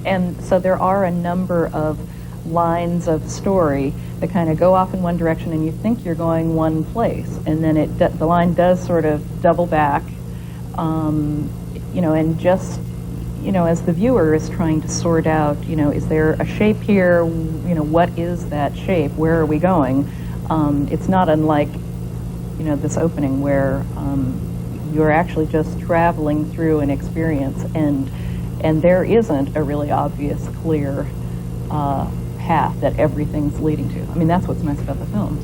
And so there are a number of lines of story that kind of go off in one direction, and you think you're going one place, and then the line does sort of double back, you know, and just, you know, as the viewer is trying to sort out, you know, is there a shape here? You know, what is that shape? Where are we going? It's not unlike, you know, this opening where you're actually just traveling through an experience, and there isn't a really obvious, clear path that everything's leading to. I mean, that's what's nice about the film.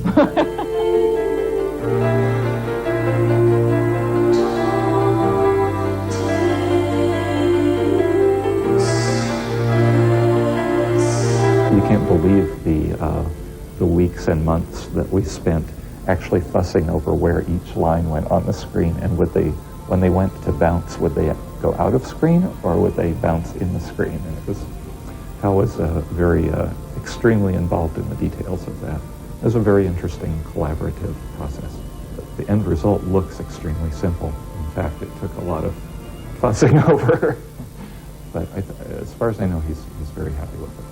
You can't believe the weeks and months that we spent actually fussing over where each line went on the screen, and when they went to bounce, would they go out of screen or would they bounce in the screen? And Hal was very extremely involved in the details of that. It was a very interesting collaborative process. The end result looks extremely simple. In fact, it took a lot of fussing over. But as far as I know, he's very happy with it.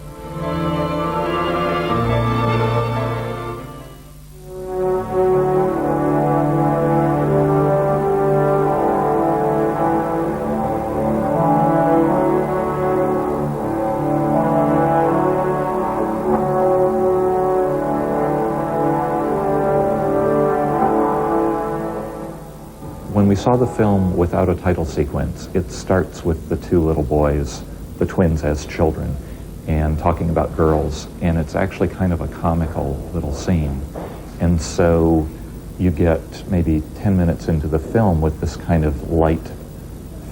When we saw the film without a title sequence, it starts with the two little boys, the twins as children, and talking about girls, and it's actually kind of a comical little scene. And so you get maybe 10 minutes into the film with this kind of light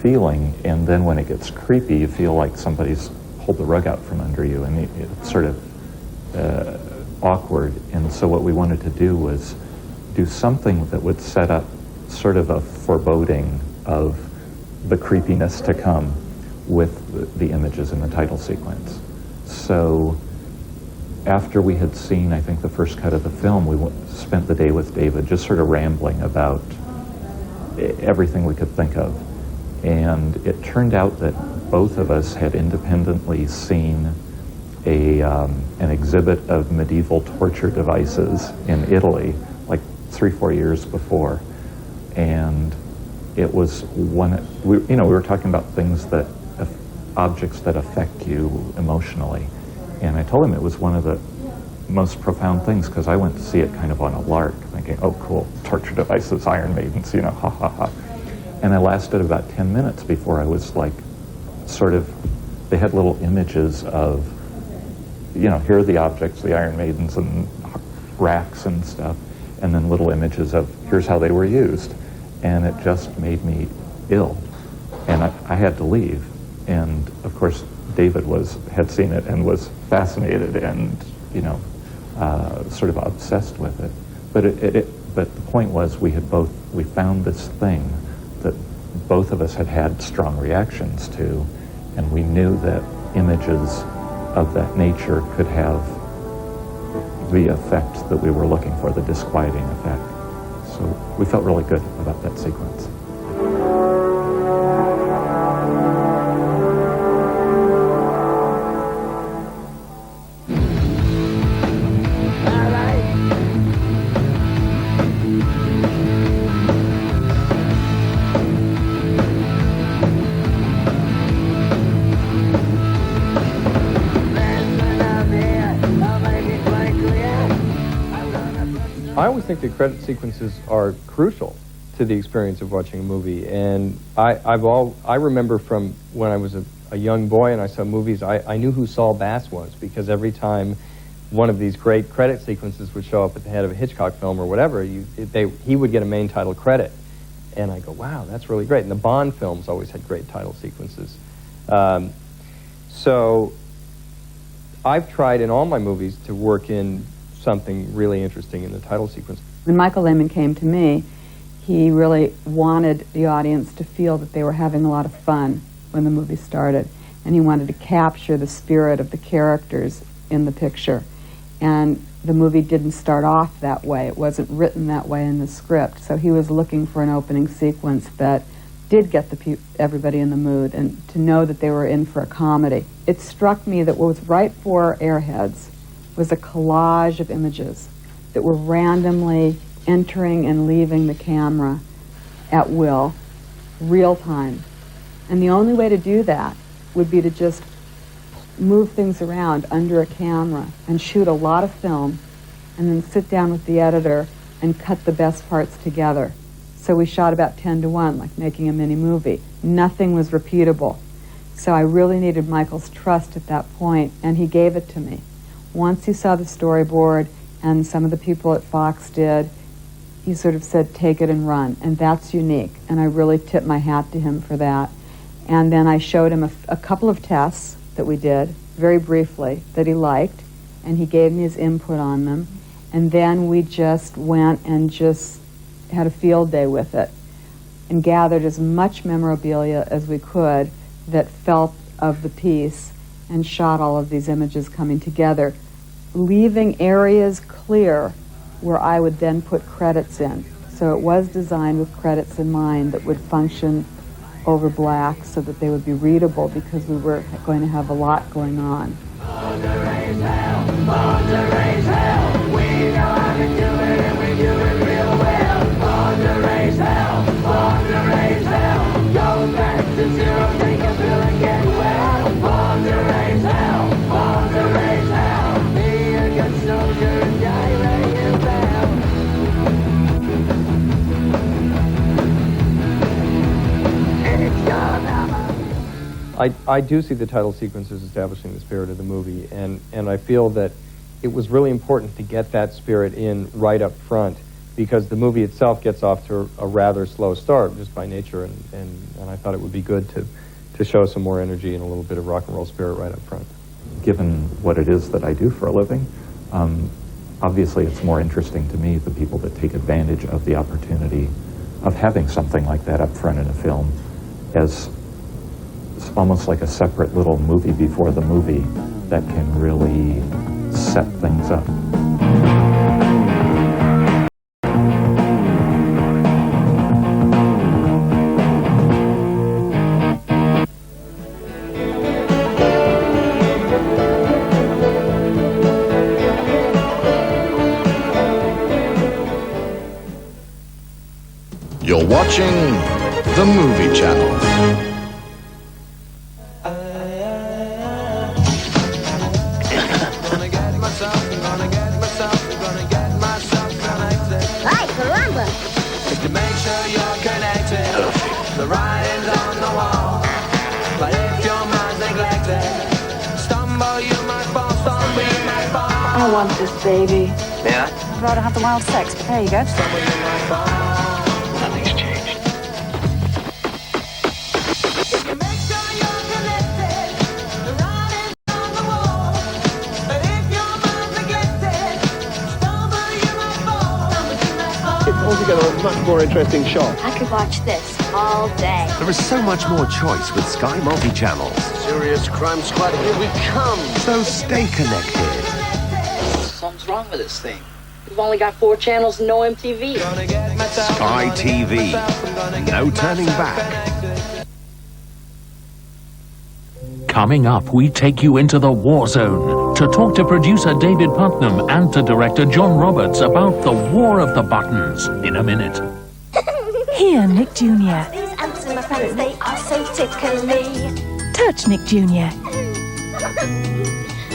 feeling, and then when it gets creepy, you feel like somebody's pulled the rug out from under you, and it's sort of awkward. And so what we wanted to do was do something that would set up sort of a foreboding of the creepiness to come with the images in the title sequence. So after we had seen, I think, the first cut of the film, we spent the day with David just sort of rambling about everything we could think of. And it turned out that both of us had independently seen an exhibit of medieval torture devices in Italy, like 3-4 years before. And it was we were talking about things objects that affect you emotionally. And I told him it was one of the most profound things, because I went to see it kind of on a lark, thinking, oh, cool, torture devices, Iron Maidens, you know, ha, ha, ha. And I lasted about 10 minutes before I was like, they had little images of, you know, here are the objects, the Iron Maidens and racks and stuff, and then little images of, here's how they were used. And it just made me ill. And I had to leave. And of course, David had seen it and was fascinated and, you know, sort of obsessed with it. But the point was, we found this thing that both of us had strong reactions to, and we knew that images of that nature could have the effect that we were looking for, the disquieting effect. So we felt really good about that sequence. I always think that credit sequences are crucial to the experience of watching a movie, and I remember from when I was a young boy and I saw movies, I knew who Saul Bass was, because every time one of these great credit sequences would show up at the head of a Hitchcock film or whatever, he would get a main title credit, and I go, wow, that's really great. And the Bond films always had great title sequences. So I've tried in all my movies to work in something really interesting in the title sequence. When Michael Lehman came to me, he really wanted the audience to feel that they were having a lot of fun when the movie started, and he wanted to capture the spirit of the characters in the picture. And the movie didn't start off that way. It wasn't written that way in the script, so he was looking for an opening sequence that did get everybody in the mood, and to know that they were in for a comedy. It struck me that what was right for Airheads was a collage of images that were randomly entering and leaving the camera at will, real time. And the only way to do that would be to just move things around under a camera and shoot a lot of film and then sit down with the editor and cut the best parts together. So we shot about 10 to 1, like making a mini movie. Nothing was repeatable. So I really needed Michael's trust at that point, and he gave it to me. Once he saw the storyboard, and some of the people at Fox did, he sort of said, take it and run. And that's unique. And I really tip my hat to him for that. And then I showed him a couple of tests that we did, very briefly, that he liked, and he gave me his input on them. And then we just went and just had a field day with it and gathered as much memorabilia as we could that felt of the piece and shot all of these images coming together, leaving areas clear where I would then put credits in. So it was designed with credits in mind that would function over black so that they would be readable, because we were going to have a lot going on. I do see the title sequence as establishing the spirit of the movie, and I feel that it was really important to get that spirit in right up front, because the movie itself gets off to a rather slow start just by nature, and I thought it would be good to show some more energy and a little bit of rock and roll spirit right up front. Given what it is that I do for a living, obviously it's more interesting to me, the people that take advantage of the opportunity of having something like that up front in a film, as it's almost like a separate little movie before the movie that can really set things up. You're watching the Movie Channel. I want this baby. Yeah? I'd rather have the wild sex, but there you go. Nothing's changed. It's altogether a much more interesting shot. I could watch this all day. There is so much more choice with Sky Multi-Channels. Serious Crime Squad, here we come. So stay connected. Something's wrong with this thing. We've only got 4 channels and no MTV. Sky TV. No turning back. Coming up, we take you into the war zone to talk to producer David Putnam and to director John Roberts about the War of the Buttons in a minute. Here, Nick Jr. These ants and my friends, they are so tickly. Touch Nick Jr.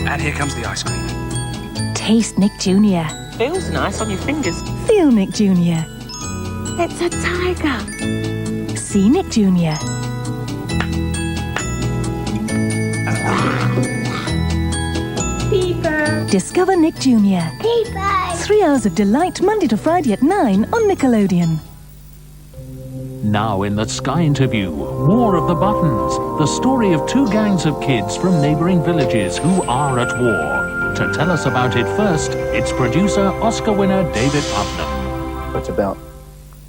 And here comes the ice cream. Taste Nick Jr. Feels nice on your fingers. Feel Nick Jr. It's a tiger. See Nick Jr. Peeper. Discover Nick Jr. Peeper. 3 hours of delight, Monday to Friday at 9 on Nickelodeon. Now in the Sky Interview, War of the Buttons, the story of 2 gangs of kids from neighboring villages who are at war. To tell us about it first, it's producer, Oscar winner David Putnam. It's about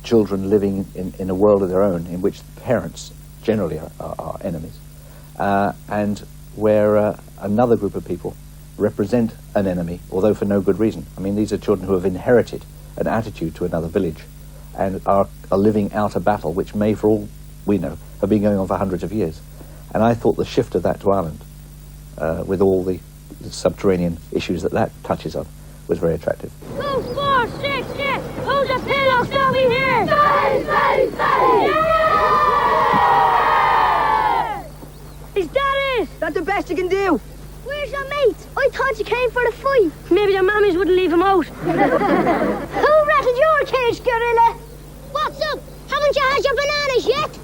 children living in a world of their own in which parents generally are enemies, and where another group of people represent an enemy, although for no good reason. I mean, these are children who have inherited an attitude to another village and are living out a battle which may, for all we know, have been going on for hundreds of years. And I thought the shift of that to Ireland, with all the subterranean issues that touches on, was very attractive. 2, 4, 6, 8. Who's a pillow? Stop me here. Stay. Is that it? That's the best you can do. Where's your mate? I thought you came for the fight. Maybe their mammies wouldn't leave him out. Who rattled your cage, gorilla? What's up? Haven't you had your bananas yet?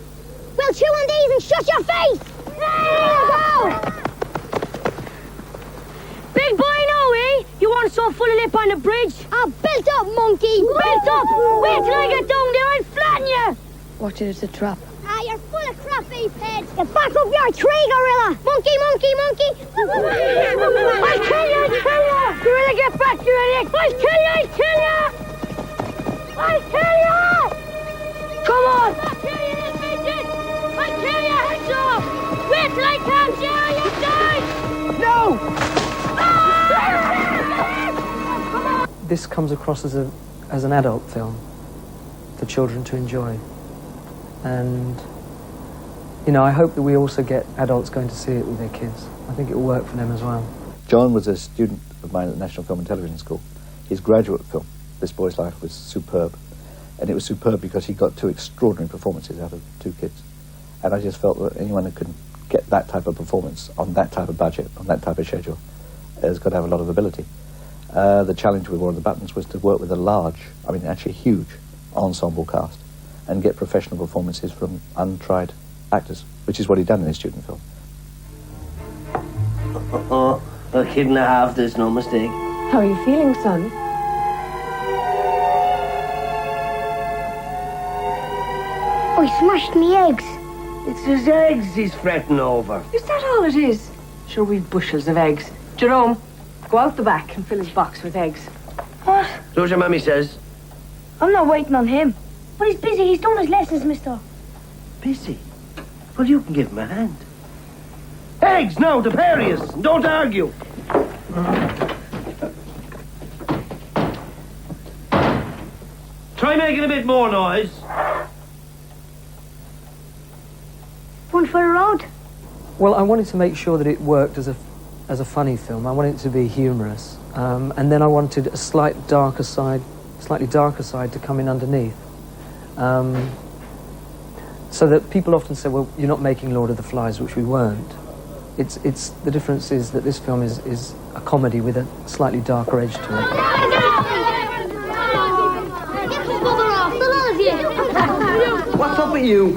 Well, chew on these and shut your face. There you go. Big boy, no, eh? You weren't so full of lip on the bridge. Oh, built up, monkey. Built up. Wait till I get down there and flatten you. Watch it, it's a trap. Ah, you're full of crap, apeheads. Get back up your tree, gorilla. Monkey. I'll kill you. Gorilla, get back, you idiot. I'll kill you. Come on. I'll kill you, midget. I'll kill you, heads off. Wait till I catch you, you die. No! Come on. This comes across as an adult film for children to enjoy. And, you know, I hope that we also get adults going to see it with their kids. I think it will work for them as well. John was a student of mine at the National Film and Television School. His graduate film, This Boy's Life, was superb. And it was superb because he got 2 extraordinary performances out of 2 kids. And I just felt that anyone who could get that type of performance on that type of budget, on that type of schedule, has got to have a lot of ability. The challenge with War of the Buttons was to work with a large, I mean actually huge, ensemble cast and get professional performances from untried actors, which is what he'd done in his student film. A kid and a half, there's no mistake. How are you feeling, son? I smashed me eggs. It's his eggs he's fretting over. Is that all it is? Sure, we've bushels of eggs. Jerome, go out the back and fill his box with eggs. What? So your mammy says. I'm not waiting on him. But he's busy. He's done his lessons, mister. Busy? Well, you can give him a hand. Eggs now, the pair of yous. Don't argue. Try making a bit more noise. One for the road. Well, I wanted to make sure that it worked as a funny film. I wanted it to be humorous. And then I wanted a slightly darker side to come in underneath. So that people often say, well, you're not making Lord of the Flies, which we weren't. It's the difference is that this film is a comedy with a slightly darker edge to it. What's up with you?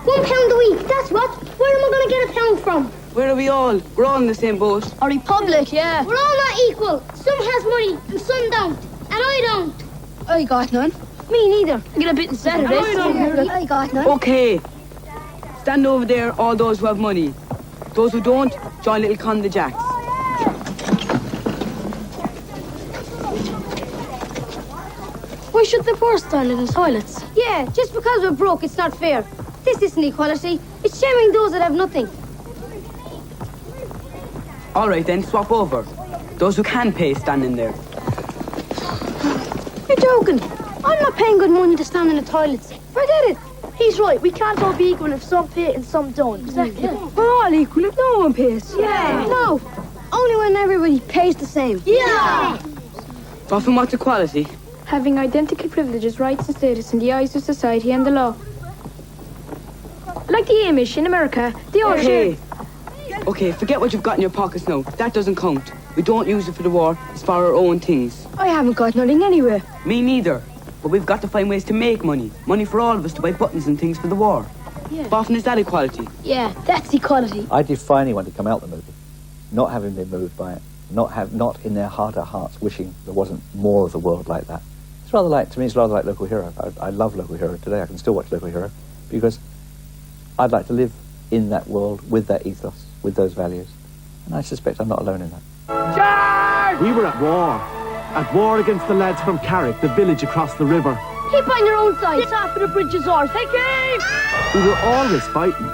£1 a week, that's what. Where am I going to get £1 from? Where are we all? We're all in the same boat. A republic, yeah. We're all not equal. Some has money and some don't. And I don't. I got none. Me neither. I get a bit instead of this. I got none. Okay. Stand over there, all those who have money. Those who don't, join little Con the Jacks. Why should the poor stand in the toilets? Yeah, just because we're broke, it's not fair. This isn't equality. It's shaming those that have nothing. All right, then, swap over. Those who can pay, stand in there. You're joking. I'm not paying good money to stand in the toilets. Forget it. He's right. We can't all be equal if some pay and some don't. Exactly. We're all equal if no one pays. Yeah. No. Only when everybody pays the same. Yeah. Often what's equality? Having identical privileges, rights and status in the eyes of society and the law. Like the Amish in America, they all share. Okay, forget what you've got in your pockets now. That doesn't count. We don't use it for the war. It's for our own things. I haven't got nothing anyway. Me neither. But we've got to find ways to make money. Money for all of us to buy buttons and things for the war. Yeah. But often is that equality? Yeah, that's equality. I defy anyone to come out the movie not having been moved by it, not in their heart of hearts wishing there wasn't more of the world like that. It's rather like, to me, it's rather like Local Hero. I love Local Hero today. I can still watch Local Hero because I'd like to live in that world with that ethos, with those values. And I suspect I'm not alone in that. Charge! We were at war against the lads from Carrick, the village across the river. Keep on your own side. It's after the bridge is ours. Take aim! We were always fighting.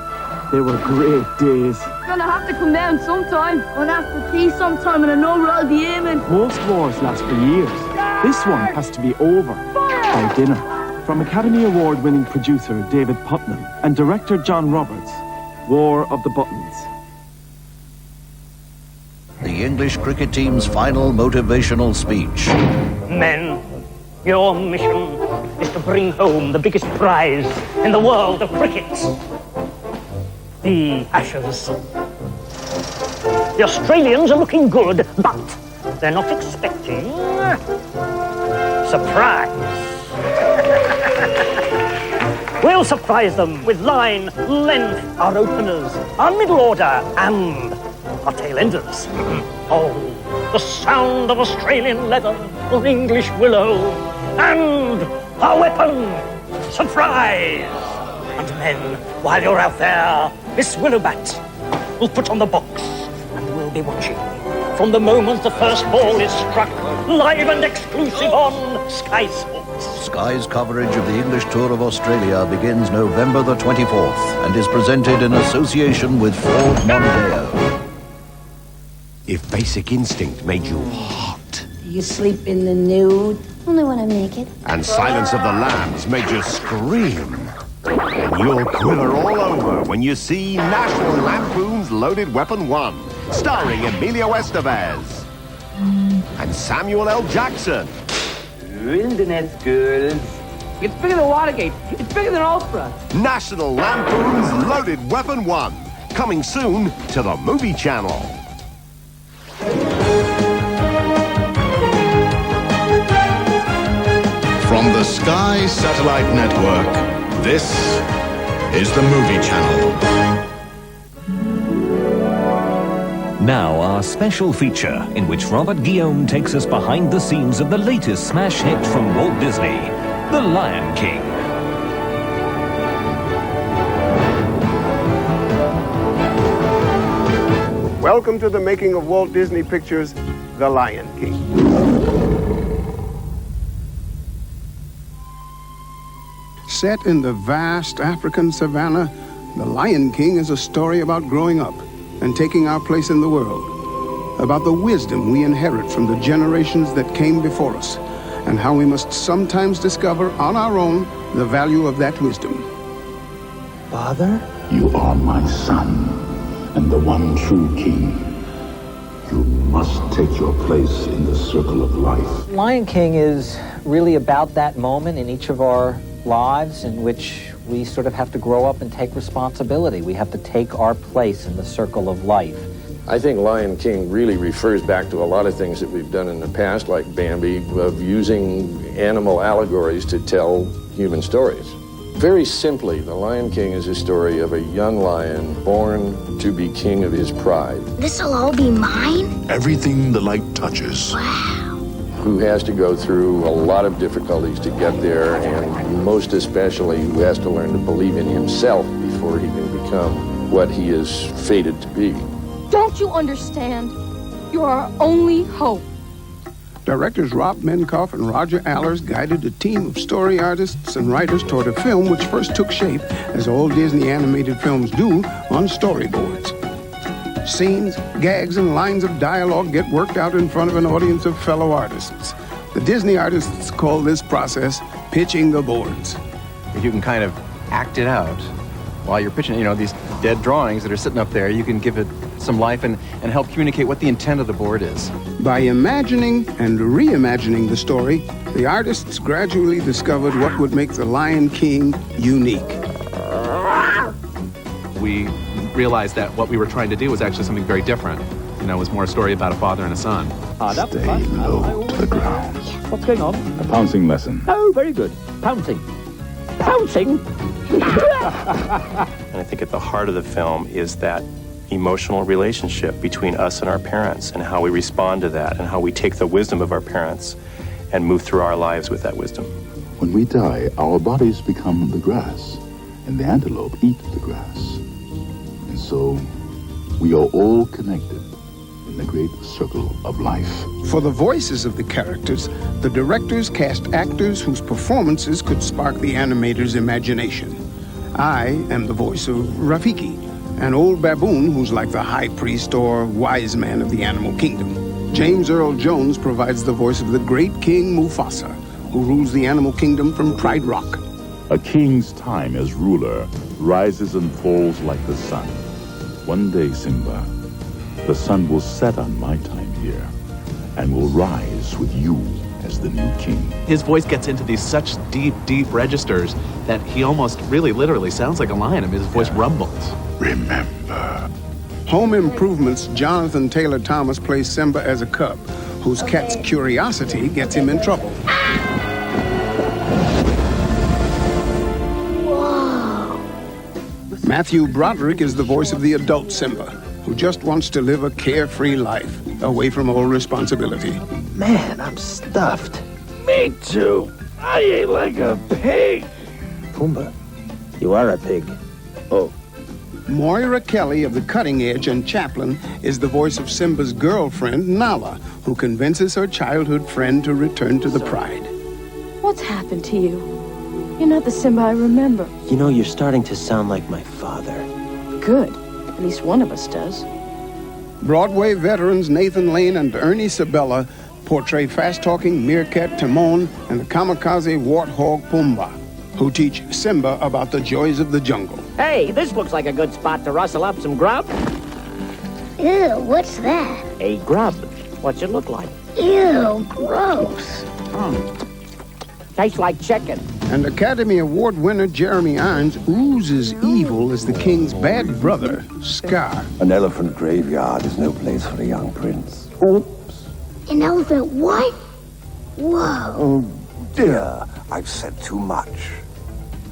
They were great days. Gonna have to come down sometime. Gonna have to pee sometime and I know where I'll be aiming. Most wars last for years. This one has to be over by dinner. From Academy Award-winning producer David Putnam and director John Roberts, War of the Buttons. The English cricket team's final motivational speech. Men, your mission is to bring home the biggest prize in the world of cricket. The Ashes. The Australians are looking good, but they're not expecting surprise. We'll surprise them with line, length, our openers, our middle order, and our tail enders. Oh, the sound of Australian leather on English willow, and our weapon, surprise. And men, while you're out there, Miss Willowbat will put on the box, and we'll be watching from the moment the first ball is struck, live and exclusive on Sky Sports. Sky's coverage of the English Tour of Australia begins November the 24th and is presented in association with Ford Mondeo. If Basic Instinct made you hot, You sleep in the nude? Only when I'm naked. and Silence of the Lambs made you scream, then you'll quiver all over when you see National Lampoon's Loaded Weapon 1, starring Emilio Estevez and Samuel L. Jackson. Wilderness girls. It's bigger than Watergate. It's bigger than Oprah. National Lampoon's Loaded Weapon 1, coming soon to the Movie Channel. From the Sky Satellite Network, this is the Movie Channel. Now, our special feature, in which Robert Guillaume takes us behind the scenes of the latest smash hit from Walt Disney, The Lion King. Welcome to the making of Walt Disney Pictures' The Lion King. Set in the vast African savanna, The Lion King is a story about growing up and taking our place in the world, about the wisdom we inherit from the generations that came before us, and how we must sometimes discover on our own the value of that wisdom. Father? You are my son, and the one true king. You must take your place in the circle of life. Lion King is really about that moment in each of our lives in which we sort of have to grow up and take responsibility. We have to take our place in the circle of life. I think Lion King really refers back to a lot of things that we've done in the past, like Bambi, of using animal allegories to tell human stories. Very simply, The Lion King is a story of a young lion born to be king of his pride. This'll all be mine? Everything the light touches. Who has to go through a lot of difficulties to get there, and most especially who has to learn to believe in himself before he can become what he is fated to be. Don't you understand? You're our only hope. Directors Rob Minkoff and Roger Allers guided a team of story artists and writers toward a film which first took shape, as all Disney animated films do, on storyboards. Scenes, gags, and lines of dialogue get worked out in front of an audience of fellow artists. The Disney artists call this process pitching the boards. You can kind of act it out while you're pitching, these dead drawings that are sitting up there. You can give it some life and help communicate what the intent of the board is. By imagining and reimagining the story, the artists gradually discovered what would make The Lion King unique. We realized that what we were trying to do was actually something very different. It was more a story about a father and a son. Stay low to the ground. What's going on? A pouncing lesson. Oh, very good. Pouncing. Pouncing? And I think at the heart of the film is that emotional relationship between us and our parents, and how we respond to that, and how we take the wisdom of our parents and move through our lives with that wisdom. When we die, our bodies become the grass, and the antelope eat the grass. And so, we are all connected in the great circle of life. For the voices of the characters, the directors cast actors whose performances could spark the animator's imagination. I am the voice of Rafiki, an old baboon who's like the high priest or wise man of the animal kingdom. James Earl Jones provides the voice of the great King Mufasa, who rules the animal kingdom from Pride Rock. A king's time as ruler rises and falls like the sun. One day, Simba, the sun will set on my time here and will rise with you as the new king. His voice gets into these such deep, deep registers that he almost really literally sounds like a lion. I mean, his voice rumbles. Remember. Home Improvement's Jonathan Taylor Thomas plays Simba as a cub, whose cat's curiosity gets him in trouble. Whoa. Matthew Broderick is the voice of the adult Simba, who just wants to live a carefree life, away from all responsibility. Man, I'm stuffed. Me too. I ate like a pig. Pumbaa, you are a pig. Oh. Moira Kelly of The Cutting Edge and Chaplin is the voice of Simba's girlfriend, Nala, who convinces her childhood friend to return to the Pride. What's happened to you? You're not the Simba I remember. You know, you're starting to sound like my father. Good. At least one of us does. Broadway veterans Nathan Lane and Ernie Sabella portray fast-talking meerkat Timon and the kamikaze warthog Pumbaa, who teach Simba about the joys of the jungle. Hey, this looks like a good spot to rustle up some grub. Ew, what's that? A grub. What's it look like? Ew, gross. Tastes like chicken. And Academy Award winner Jeremy Irons oozes evil as the king's bad brother, Scar. An elephant graveyard is no place for a young prince. Oops. An elephant what? Whoa. Oh, dear. I've said too much.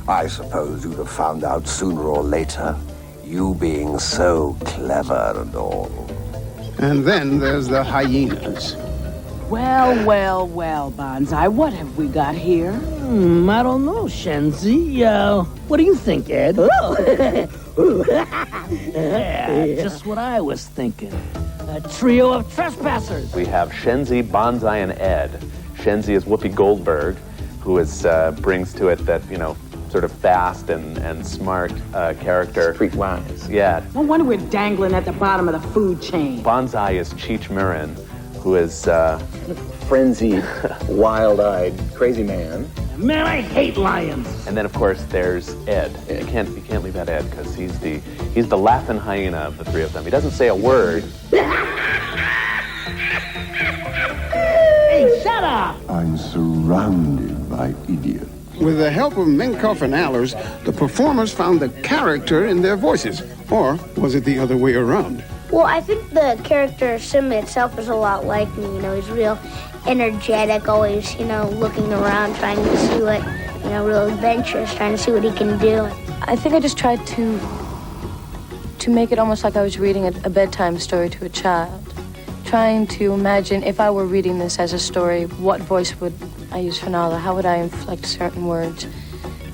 I suppose you'd have found out sooner or later, you being so clever and all. And then there's the hyenas. Well, well, well, Bonsai, what have we got here? I don't know, Shenzi. What do you think, Ed? Yeah, just what I was thinking. A trio of trespassers. We have Shenzi, Bonsai, and Ed. Shenzi is Whoopi Goldberg, who is brings to it that, you know, sort of fast and smart character. Streetwise. Yeah. No wonder we're dangling at the bottom of the food chain. Bonsai is Cheech Marin, who is frenzied, wild-eyed, crazy man. Man, I hate lions. And then, of course, there's Ed. You can't leave out Ed because he's the laughing hyena of the three of them. He doesn't say a word. Hey, shut up! I'm surrounded by idiots. With the help of Minkoff and Allers, the performers found the character in their voices. Or was it the other way around? Well, I think the character Simba itself is a lot like me. You know, he's real energetic, always, you know, looking around, trying to see what, you know, real adventurous, trying to see what he can do. I think I just tried to make it almost like I was reading a bedtime story to a child. Trying to imagine if I were reading this as a story, what voice would I use for Nala? How would I inflect certain words?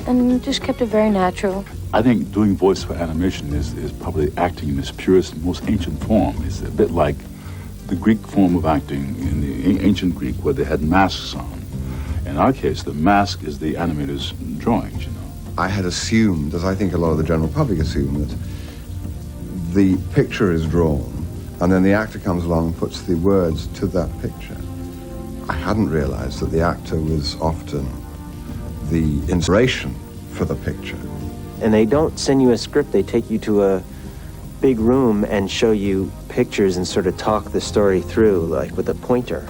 And just kept it very natural. I think doing voice for animation is probably acting in its purest, most ancient form. It's a bit like the Greek form of acting in the ancient Greek where they had masks on. In our case, the mask is the animator's drawings, you know. I had assumed, as I think a lot of the general public assume, that the picture is drawn and then the actor comes along and puts the words to that picture. I hadn't realized that the actor was often the inspiration for the picture. And they don't send you a script, they take you to a big room and show you pictures and sort of talk the story through, like with a pointer.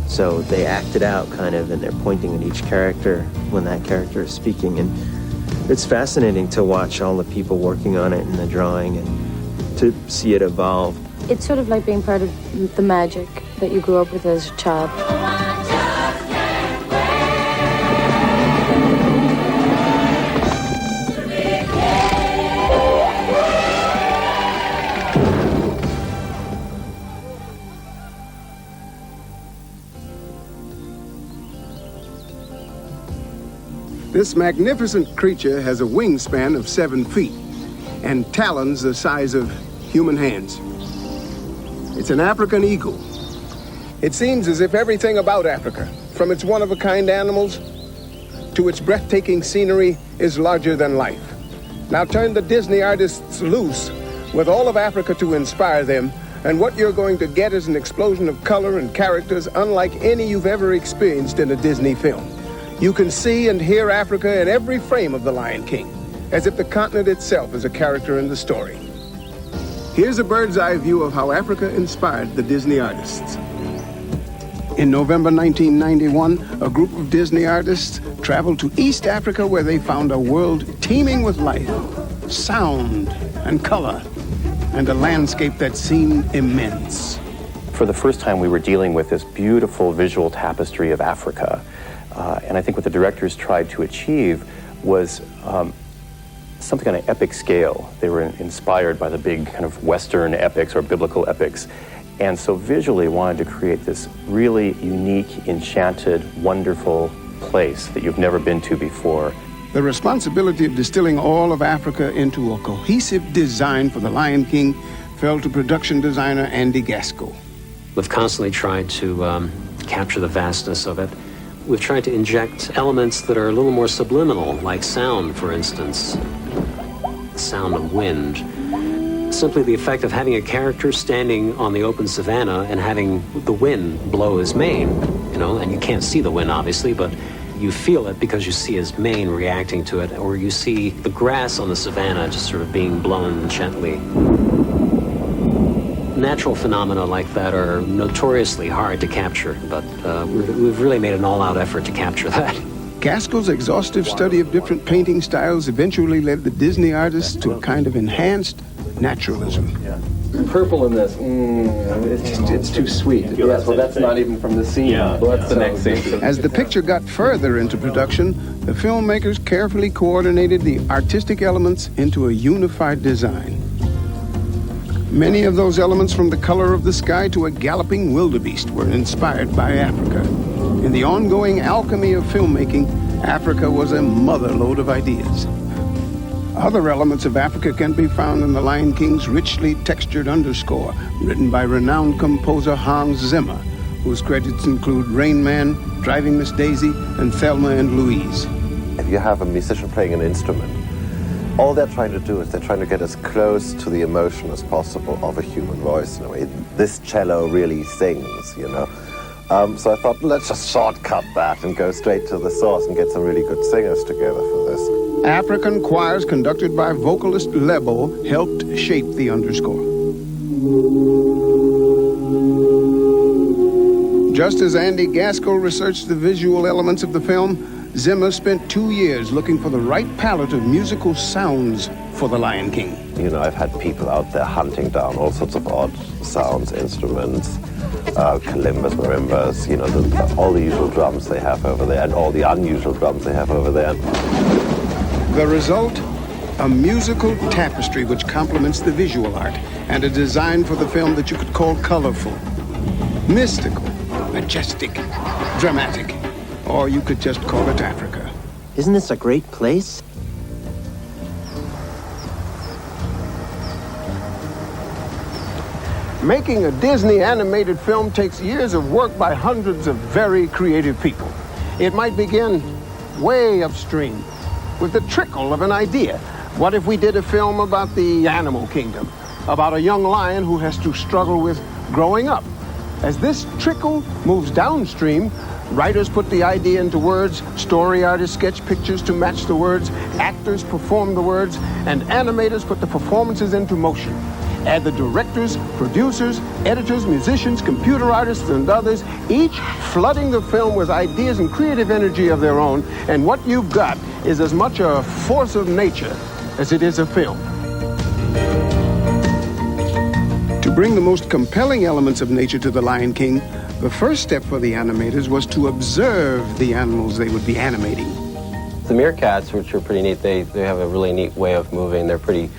So they act it out kind of, and they're pointing at each character when that character is speaking. And it's fascinating to watch all the people working on it and the drawing and to see it evolve. It's sort of like being part of the magic that you grew up with as a child. This magnificent creature has a wingspan of 7 feet and talons the size of human hands. It's an African eagle. It seems as if everything about Africa, from its one-of-a-kind animals to its breathtaking scenery, is larger than life. Now turn the Disney artists loose with all of Africa to inspire them, and what you're going to get is an explosion of color and characters unlike any you've ever experienced in a Disney film. You can see and hear Africa in every frame of The Lion King, as if the continent itself is a character in the story. Here's a bird's eye view of how Africa inspired the Disney artists. In November 1991, a group of Disney artists traveled to East Africa where they found a world teeming with life, sound, and color, and a landscape that seemed immense. For the first time, we were dealing with this beautiful visual tapestry of Africa. And I think what the directors tried to achieve was something on an epic scale. They were inspired by the big kind of Western epics or biblical epics. And so visually wanted to create this really unique, enchanted, wonderful place that you've never been to before. The responsibility of distilling all of Africa into a cohesive design for The Lion King fell to production designer Andy Gaskell. We've constantly tried to capture the vastness of it. We've tried to inject elements that are a little more subliminal, like sound, for instance. The sound of wind. Simply the effect of having a character standing on the open savanna and having the wind blow his mane, and you can't see the wind, obviously, but you feel it because you see his mane reacting to it, or you see the grass on the savanna just sort of being blown gently. Natural phenomena like that are notoriously hard to capture, but we've really made an all-out effort to capture that. Gaskell's exhaustive study of different painting styles eventually led the Disney artists to a kind of enhanced naturalism. Purple in this, it's too sweet. Yes, well, that's not even from the scene. Yeah, well, that's the next scene. As the picture got further into production, the filmmakers carefully coordinated the artistic elements into a unified design. Many of those elements, from the color of the sky to a galloping wildebeest, were inspired by Africa. In the ongoing alchemy of filmmaking, Africa was a motherlode of ideas. Other elements of Africa can be found in The Lion King's richly textured underscore, written by renowned composer Hans Zimmer, whose credits include Rain Man, Driving Miss Daisy, and Thelma and Louise. If you have a musician playing an instrument, all they're trying to do is they're trying to get as close to the emotion as possible of a human voice in a way. This cello really sings, So I thought, let's just shortcut that and go straight to the source and get some really good singers together for this. African choirs conducted by vocalist Lebo helped shape the underscore. Just as Andy Gaskell researched the visual elements of the film, Zimmer spent 2 years looking for the right palette of musical sounds for The Lion King. I've had people out there hunting down all sorts of odd sounds, instruments, kalimbas, marimbas, all the usual drums they have over there and all the unusual drums they have over there. The result? A musical tapestry which complements the visual art and a design for the film that you could call colorful, mystical, majestic, dramatic, or you could just call it Africa. Isn't this a great place? Making a Disney animated film takes years of work by hundreds of very creative people. It might begin way upstream with the trickle of an idea. What if we did a film about the animal kingdom, about a young lion who has to struggle with growing up? As this trickle moves downstream, writers put the idea into words, story artists sketch pictures to match the words, actors perform the words, and animators put the performances into motion. Add the directors, producers, editors, musicians, computer artists, and others, each flooding the film with ideas and creative energy of their own, and what you've got is as much a force of nature as it is a film. To bring the most compelling elements of nature to The Lion King, the first step for the animators was to observe the animals they would be animating. The meerkats, which are pretty neat, they have a really neat way of moving. They're pretty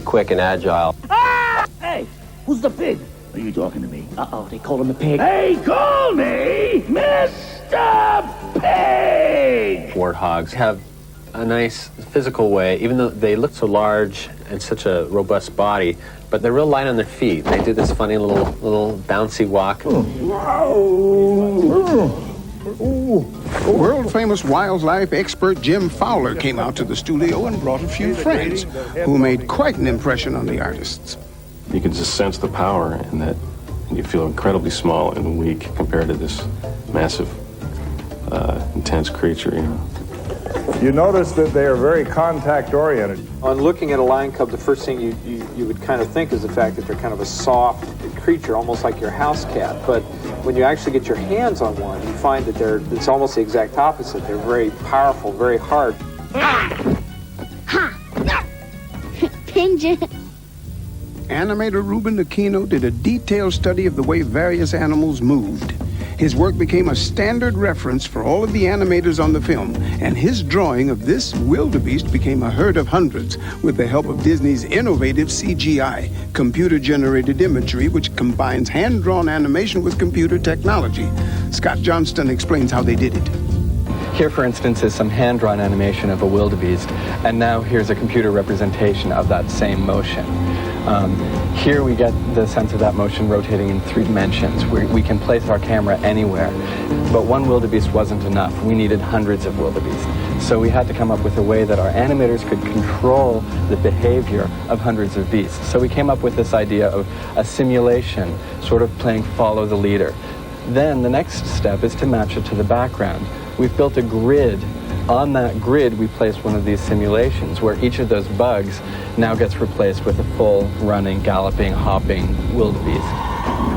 quick and agile. Ah! Hey, who's the pig? Are you talking to me? Uh-oh, they call him a pig. Hey, call me Mr. Pig! Warthogs have a nice physical way, even though they look so large and such a robust body, but they're real light on their feet. They do this funny little bouncy walk. World-famous wildlife expert Jim Fowler came out to the studio and brought a few friends who made quite an impression on the artists. You can just sense the power in that you feel incredibly small and weak compared to this massive intense creature, you know. You notice that they are very contact-oriented. On looking at a lion cub, the first thing you would kind of think is the fact that they're kind of a soft creature, almost like your house cat. But when you actually get your hands on one, you find that it's almost the exact opposite. They're very powerful, very hard. Animator Ruben Aquino did a detailed study of the way various animals moved. His work became a standard reference for all of the animators on the film, and his drawing of this wildebeest became a herd of hundreds with the help of Disney's innovative CGI, computer-generated imagery, which combines hand-drawn animation with computer technology. Scott Johnston explains how they did it. Here, for instance, is some hand-drawn animation of a wildebeest, and now here's a computer representation of that same motion. Here we get the sense of that motion rotating in 3 dimensions. We can place our camera anywhere, but one wildebeest wasn't enough. We needed hundreds of wildebeest. So we had to come up with a way that our animators could control the behavior of hundreds of beasts. So we came up with this idea of a simulation, sort of playing follow the leader. Then the next step is to match it to the background. We've built a grid. On that grid, we placed one of these simulations where each of those bugs now gets replaced with a full running, galloping, hopping wildebeest.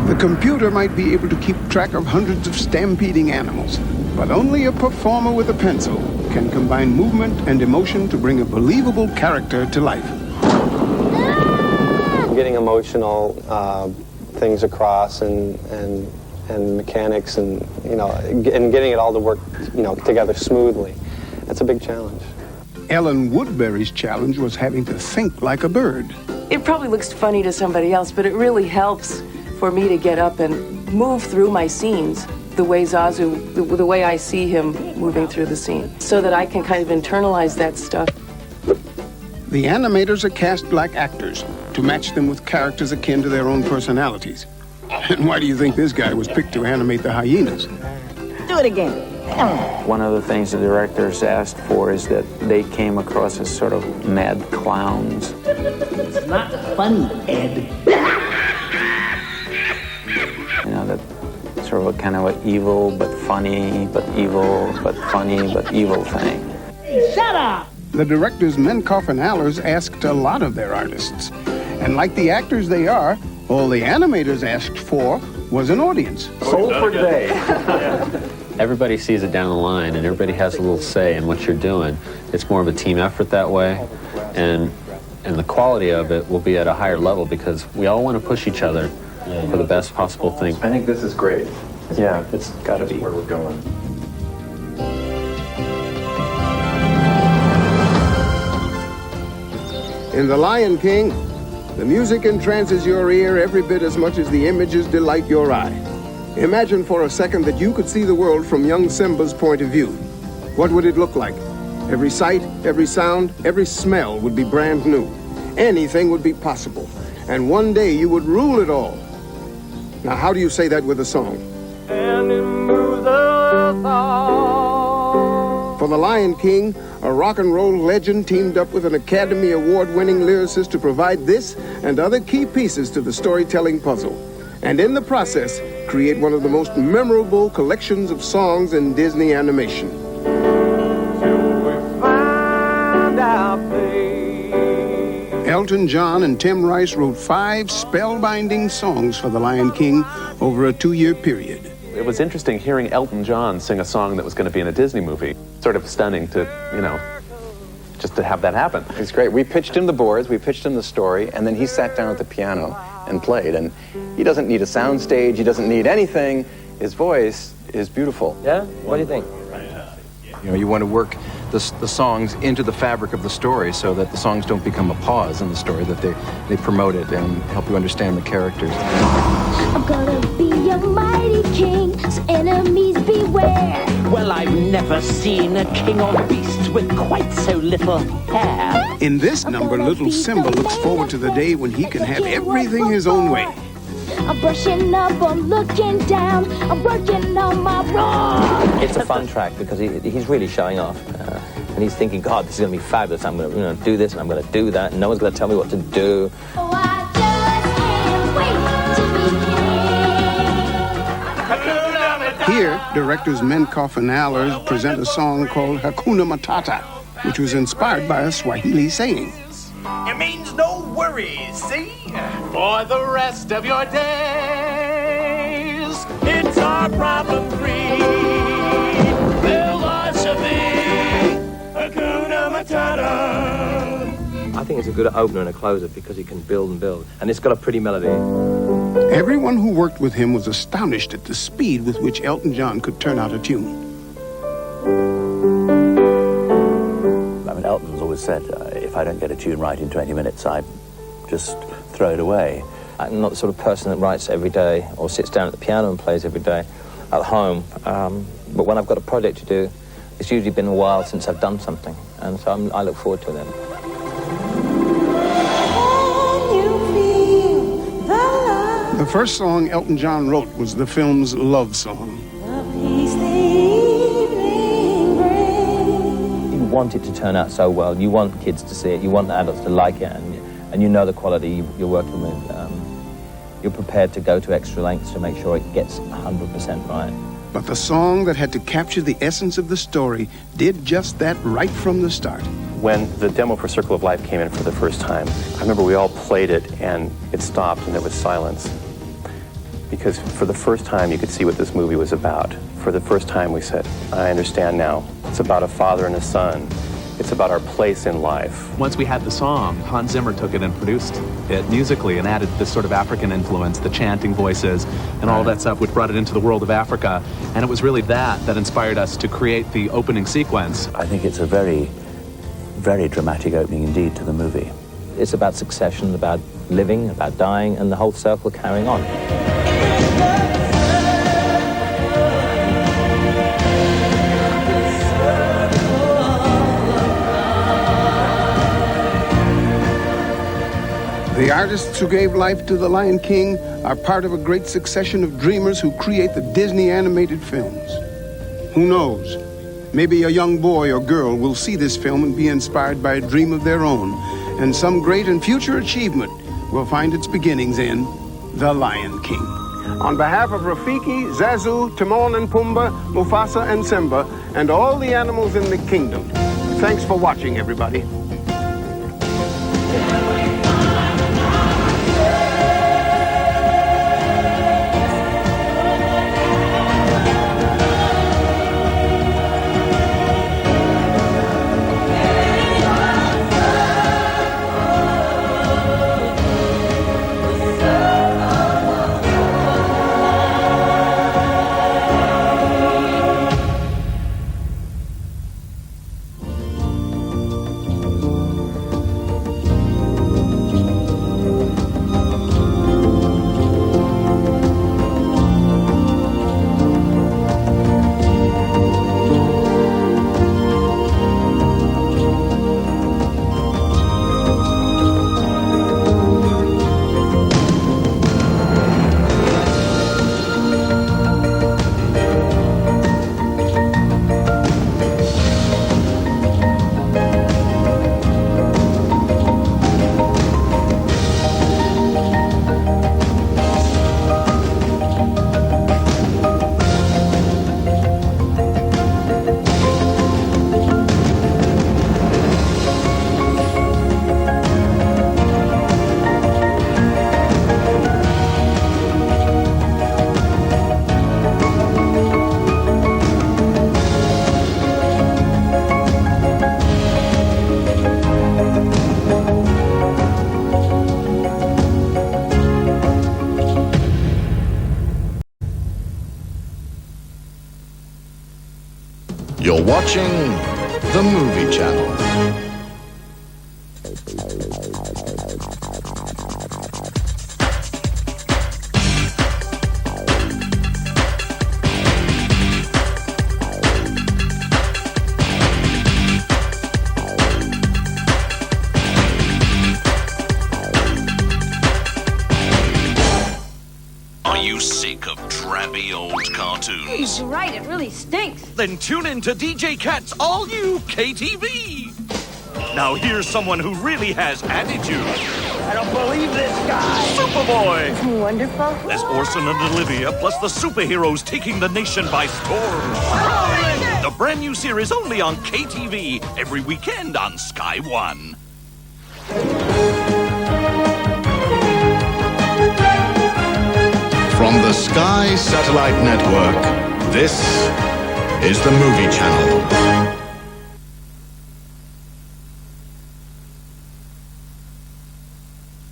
The computer might be able to keep track of hundreds of stampeding animals, but only a performer with a pencil can combine movement and emotion to bring a believable character to life. Getting emotional things across and mechanics and and getting it all to work together smoothly. That's a big challenge. Ellen Woodbury's challenge was having to think like a bird. It probably looks funny to somebody else, but it really helps for me to get up and move through my scenes the way Zazu, the way I see him moving through the scene, so that I can kind of internalize that stuff. The animators are cast like actors to match them with characters akin to their own personalities. And why do you think this guy was picked to animate the hyenas? Do it again. One of the things the directors asked for is that they came across as sort of mad clowns. It's not funny, Ed. That sort of a kind of an evil but funny, but evil, but funny, but evil thing. Hey, shut up! The directors Menkoff and Allers asked a lot of their artists. And like the actors they are, all the animators asked for was an audience. Sold for today. Everybody sees it down the line, and everybody has a little say in what you're doing. It's more of a team effort that way, and the quality of it will be at a higher level because we all want to push each other for the best possible thing. I think this is great. Yeah, it's got to be where we're going. In The Lion King, the music entrances your ear every bit as much as the images delight your eye. Imagine for a second that you could see the world from young Simba's point of view. What would it look like? Every sight, every sound, every smell would be brand new. Anything would be possible. And one day you would rule it all. Now, how do you say that with a song? For The Lion King, a rock and roll legend teamed up with an Academy Award-winning lyricist to provide this and other key pieces to the storytelling puzzle. And in the process, create one of the most memorable collections of songs in Disney animation. Elton John and Tim Rice wrote 5 spellbinding songs for The Lion King over a 2-year period. It was interesting hearing Elton John sing a song that was going to be in a Disney movie. Sort of stunning to, just to have that happen. It's great. We pitched him the boards, we pitched him the story, and then he sat down at the piano and played. And he doesn't need a sound stage, he doesn't need anything. His voice is beautiful. Yeah? What do you think? You want to work the songs into the fabric of the story so that the songs don't become a pause in the story, that they promote it and help you understand the characters. I'm gonna be a mighty king, so enemies beware. Well, I've never seen a king or beast with quite so little hair. In this number, little Simba looks forward to the day when he can have everything his own way. I'm brushing up, I'm looking down, I'm working on my wrong. It's a fun track because he's really showing off. And he's thinking, God, this is going to be fabulous. I'm going to do this and I'm going to do that. And no one's going to tell me what to do. Oh, I just can't wait to be king. Here, directors Menkoff and Allers present a song called Hakuna Matata, which was inspired by a Swahili saying. It means no worries, see? For the rest of your days, it's our problem-free philosophy. Hakuna Matata. I think it's a good opener and a closer because it can build and build. And it's got a pretty melody. Everyone who worked with him was astonished at the speed with which Elton John could turn out a tune. I mean, Elton's always said, if I don't get a tune right in 20 minutes, I just throw it away. I'm not the sort of person that writes every day or sits down at the piano and plays every day at home. But when I've got a project to do, it's usually been a while since I've done something. And so I look forward to them. The first song Elton John wrote was the film's love song. You want it to turn out so well. You want kids to see it. You want the adults to like it. And you know the quality you're working with. You're prepared to go to extra lengths to make sure it gets 100% right. But the song that had to capture the essence of the story did just that right from the start. When the demo for Circle of Life came in for the first time, I remember we all played it and it stopped and there was silence. Because for the first time you could see what this movie was about. For the first time we said, I understand now. It's about a father and a son. It's about our place in life. Once we had the song, Hans Zimmer took it and produced it musically and added this sort of African influence, the chanting voices and all that stuff, which brought it into the world of Africa. And it was really that inspired us to create the opening sequence. I think it's a very, very dramatic opening indeed to the movie. It's about succession, about living, about dying, and the whole circle carrying on. The artists who gave life to The Lion King are part of a great succession of dreamers who create the Disney animated films. Who knows? Maybe a young boy or girl will see this film and be inspired by a dream of their own, and some great and future achievement will find its beginnings in The Lion King. On behalf of Rafiki, Zazu, Timon and Pumbaa, Mufasa and Simba, and all the animals in the kingdom, thanks for watching, everybody. You're watching the Movie Channel. Are you sick of drabby old cartoons? He's right, it really stinks. Then tune in to DJ Cat's all-new KTV. Now here's someone who really has attitude. I don't believe this guy. Superboy. Isn't he wonderful? There's Orson and Olivia, plus the superheroes taking the nation by storm. The brand new series only on KTV, every weekend on Sky One. From the Sky Satellite Network, this is the Movie Channel.